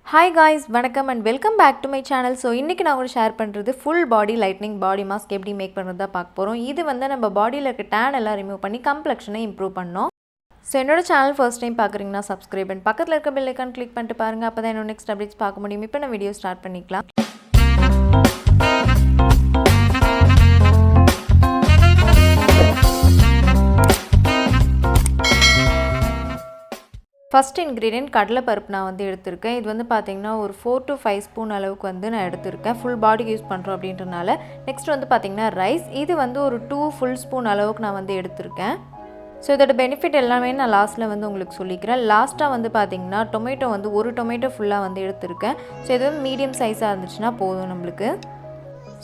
Hi guys, welcome and welcome back to my channel. So இன்னைக்கு நான் உங்களுக்கு share பண்றது full body lightening body mask எப்படி make பண்றதா பார்க்க போறோம். இது வந்து நம்ம பாடியில இருக்க tan எல்லாம் ரிமூவ் பண்ணி கம்ப்ளெக்ஷனை இம்ப்ரூவ் பண்ணோம். So என்னோட சேனல் ஃபர்ஸ்ட் டைம் பார்க்கறீங்கன்னா subscribe and பக்கத்துல இருக்க bell icon click பண்ணிட்டு பாருங்க. அப்பதான் என்னோட next updates பார்க்க முடியும். இப்போ நான் வீடியோ ஸ்டார்ட் பண்ணிக்கலாம். First ingredient கடலை பருப்பு நான் வந்து எடுத்துர்க்கேன். இது வந்து பாத்தீங்கன்னா ஒரு 4 to 5 ஸ்பூன் அளவுக்கு வந்து நான் எடுத்துர்க்கேன். full body யூஸ் பண்றோம் அப்படின்றனால. next வந்து பாத்தீங்கன்னா ரைஸ். இது வந்து ஒரு 2 full ஸ்பூன் அளவுக்கு நான் வந்து எடுத்துர்க்கேன். சோ இதோட பெனிஃபிட் எல்லாமே நான் லாஸ்ட்ல வந்து உங்களுக்கு சொல்லிக்கிறேன். லாஸ்டா வந்து பாத்தீங்கன்னா டொமேட்டோ வந்து ஒரு டொமேட்டோ ஃபுல்லா வந்து எடுத்துர்க்கேன். சோ இது வந்து மீடியம் சைஸா இருந்துச்சுனா போதும் நமக்கு.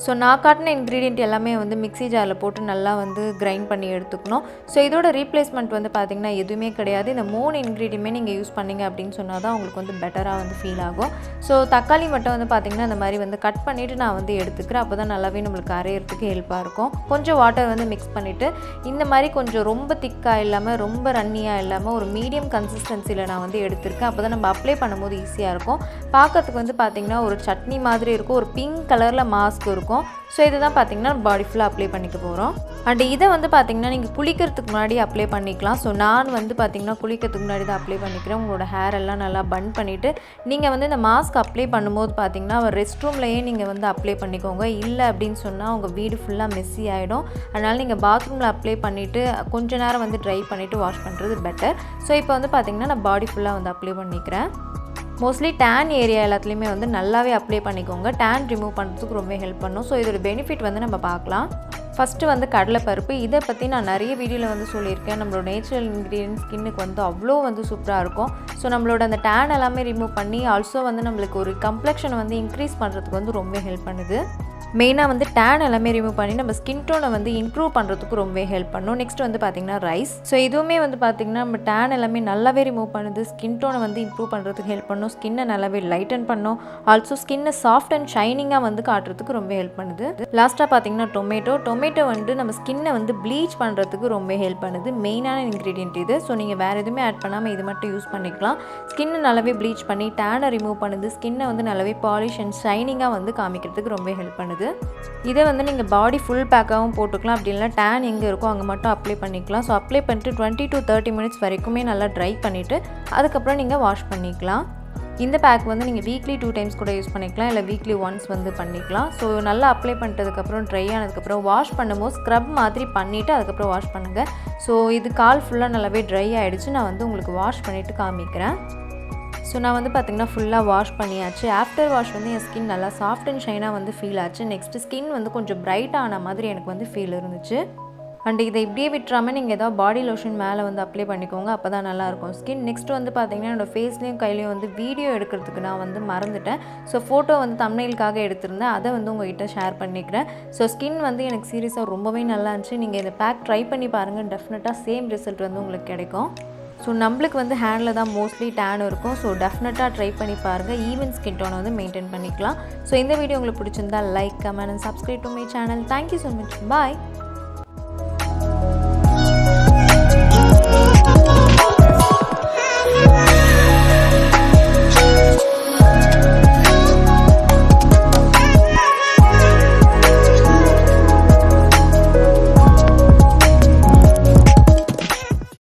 So நான் காட்டின ingredient எல்லாமே வந்து மிக்ஸி ஜார்ல போட்டு நல்லா வந்து கிரைண்ட் பண்ணி எடுத்துக்கணும். சோ இதோட ரீப்ளேஸ்மென்ட் வந்து பாத்தீங்கன்னா எதுவுமே கிடையாது. இந்த மூணு இன்கிரிடியன்ட்மே நீங்க யூஸ் பண்ணீங்க அப்படினு சொன்னா தான் உங்களுக்கு வந்து பெட்டரா வந்து ஃபீல் ஆகும். சோ தக்காளி மட்டும் வந்து பாத்தீங்கன்னா இந்த மாதிரி வந்து கட் பண்ணிட்டு நான் வந்து எடுத்துக்கிறேன். அப்பதான் நல்லாவே நமக்கு அரையறதுக்கு ஹெல்ப்பா இருக்கும். கொஞ்சம் வாட்டர் வந்து mix பண்ணிட்டு இந்த மாதிரி கொஞ்சம் ரொம்ப திக்கா இல்லாம ரொம்ப ரன்னியா இல்லாம ஒரு மீடியம் கன்சிஸ்டன்சில நான் வந்து எடுத்துர்க்கேன். அப்பதான் நம்ம அப்ளை பண்ணும்போது ஈஸியா இருக்கும். பார்க்கிறதுக்கு வந்து பாத்தீங்கன்னா ஒரு சட்னி மாதிரி இருக்கும். ஒரு பிங்க் கலர்ல மாஸ்க் இருக்கும். சோ இதுதான் பாத்தீங்கன்னா பாடி ஃபுல்லா அப்ளை பண்ணிக்க போறோம். அண்ட் இத வந்து பாத்தீங்கன்னா நீங்க குளிக்கிறதுக்கு முன்னாடி அப்ளை பண்ணிக்கலாம். சோ நான் வந்து பாத்தீங்கன்னா குளிக்கிறதுக்கு முன்னாடி தான் அப்ளை பண்ணிக்கிறேன். உங்களோட ஹேர் எல்லாம் நல்லா பன் பண்ணிட்டு நீங்க வந்து இந்த மாஸ்க் அப்ளை பண்ணும்போது பாத்தீங்கன்னா ரெஸ்ட் ரூம்லயே நீங்க வந்து அப்ளை பண்ணிக்கோங்க. இல்ல அப்படினு சொன்னா உங்க வீடு ஃபுல்லா மெஸ்ஸி ஆயிடும். அதனால நீங்க பாத்ரூம்ல அப்ளை பண்ணிட்டு கொஞ்ச நேரம் வந்து ட்ரை பண்ணிட்டு வாஷ் பண்றது பெட்டர். சோ இப்போ வந்து பாத்தீங்கன்னா நான் பாடி ஃபுல்லா வந்து அப்ளை பண்ணிக்கிறேன். மோஸ்ட்லி tan ஏரியா எல்லாத்துலயுமே வந்து நல்லாவே அப்ளை பண்ணிக்கோங்க. tan ரிமூவ் பண்றதுக்கு ரொம்ப ஹெல்ப் பண்ணும். சோ இதோட பெனிஃபிட் வந்து நம்ம பார்க்கலாம். ஃபர்ஸ்ட் வந்து கடலை பருப்பு. இத பத்தி நான் நிறைய வீடியோல வந்து சொல்லியிருக்கேன். நம்மளோட நேச்சுரல் இன்கிரிடியன்ட்ஸ் ஸ்கின்னுக்கு வந்து அவ்ளோ வந்து சூப்பரா இருக்கும். சோ நம்மளோட அந்த tan எல்லாமே ரிமூவ் பண்ணி ஆல்சோ வந்து நமக்கு ஒரு கம்ப்ளெக்ஷன் வந்து இன்க்ரீஸ் பண்றதுக்கு வந்து ரொம்ப ஹெல்ப் பண்ணுது. மெயினா வந்து tan எல்லாமே ரிமூவ் பண்ணி நம்ம ஸ்கின் டோனை வந்து இம்ப்ரூவ் பண்றதுக்கு ரொம்ப ஹெல்ப் பண்ணும். நெக்ஸ்ட் வந்து பாத்தீங்கன்னா ரைஸ். சோ இதுவுமே வந்து பாத்தீங்கன்னா நம்ம tan எல்லாமே நல்லாவே ரிமூவ் பண்ணுது. ஸ்கின் டோனை வந்து இம்ப்ரூவ் பண்றதுக்கு ஹெல்ப் பண்ணும். ஸ்கின்னை நல்லாவே லைட்டன் பண்ணும். ஆல்சோ ஸ்கின்னை சாஃப்ட் அண்ட் ஷைனிங்கா வந்து காட்டுறதுக்கு ரொம்ப ஹெல்ப் பண்ணுது. லாஸ்டா பாத்தீங்கன்னா டொமேட்டோ வந்து நம்ம ஸ்கின்னை வந்து ப்ளீச் பண்றதுக்கு ரொம்ப ஹெல்ப் பண்ணுது. மெயினான இன்கிரிடியன்ட் இது. சோ நீங்க வேற எதுவுமே ஆட் பண்ணாம இது மட்டும் யூஸ் பண்ணிக்கலாம். ஸ்கின்னை நல்லாவே ப்ளீச் பண்ணி tan-ஐ ரிமூவ் பண்ணுது. ஸ்கின்னை வந்து நல்லாவே பாலிஷ் அண்ட் ஷைனிங்கா வந்து காமிக்கிறதுக்கு ரொம்ப ஹெல்ப் பண்ணுது. இதை வந்து நீங்க பாடி ஃபுல் பேக்காவும் போட்டுக்கலாம். அப்படி இல்லனா tan எங்க இருக்கோ அங்க மட்டும் அப்ளை பண்ணிக்கலாம். சோ அப்ளை பண்ணிட்டு 20 to 30 மினிட்ஸ் வரைக்குமே நல்லா ட்ரை பண்ணிட்டு அதுக்கு அப்புறம் நீங்க வாஷ் பண்ணிக்கலாம். இந்த பேக் வந்து நீங்க வீக்லி 2 டைம்ஸ் கூட யூஸ் பண்ணிக்கலாம். இல்ல வீக்லி ஒன்ஸ் வந்து பண்ணிக்கலாம். சோ நல்லா அப்ளை பண்ணிட்டதுக்கு அப்புறம் ட்ரை ஆனதுக்கு அப்புறம் வாஷ் பண்ணும்போது ஸ்க்ரப் மாதிரி பண்ணிட்டு அதுக்கு அப்புறம் வாஷ் பண்ணுங்க. சோ இது கால் ஃபுல்லா நல்லாவே ட்ரை ஆயிடுச்சு. நான் வந்து உங்களுக்கு வாஷ் பண்ணிட்டு காமிக்கிறேன். சோ நான் வந்து பாத்தீங்கன்னா ஃபுல்லா வாஷ் பண்ணியாச்சு. ஆஃப்டர் வாஷ் வந்து என் ஸ்கின் நல்லா சாஃப்ட் அண்ட் ஷைனா வந்து ஃபீல் ஆச்சு. நெக்ஸ்ட் ஸ்கின் வந்து கொஞ்சம் பிரைட் ஆன மாதிரி எனக்கு வந்து ஃபீல் இருந்துச்சு. அண்ட் இதை இப்படியே விட்டுறாம நீங்க ஏதாவது பாடி லோஷன் மேலே வந்து அப்ளை பண்ணிக்கோங்க. அப்பதான் நல்லா இருக்கும் ஸ்கின். நெக்ஸ்ட் வந்து பாத்தீங்கன்னா என்னோட ஃபேஸ்லயும் கையிலயும் வந்து வீடியோ எடுக்கிறதுக்கு நான் வந்து மறந்துட்டேன். ஸோ ஃபோட்டோ வந்து தம்ப்நெயிலுக்காக எடுத்திருந்தேன். அதை வந்து உங்ககிட்ட ஷேர் பண்ணிக்கிறேன். ஸோ ஸ்கின் வந்து எனக்கு சீரியஸாக ரொம்பவே நல்லா இருந்துச்சு. நீங்கள் இந்த பேக் ட்ரை பண்ணி பாருங்கள். டெஃபினட்டாக சேம் ரிசல்ட் வந்து உங்களுக்கு கிடைக்கும். ஸோ நம்மளுக்கு வந்து ஹேண்டில் தான் மோஸ்ட்லி tan இருக்கும். ஸோ டெஃபினட்டாக ட்ரை பண்ணி பாருங்கள். ஈவன் ஸ்கின் டோனை வந்து மெயின்டைன் பண்ணிக்கலாம். ஸோ இந்த வீடியோ உங்களுக்கு பிடிச்சிருந்தா like, comment and subscribe to my channel. Thank you so much. Bye.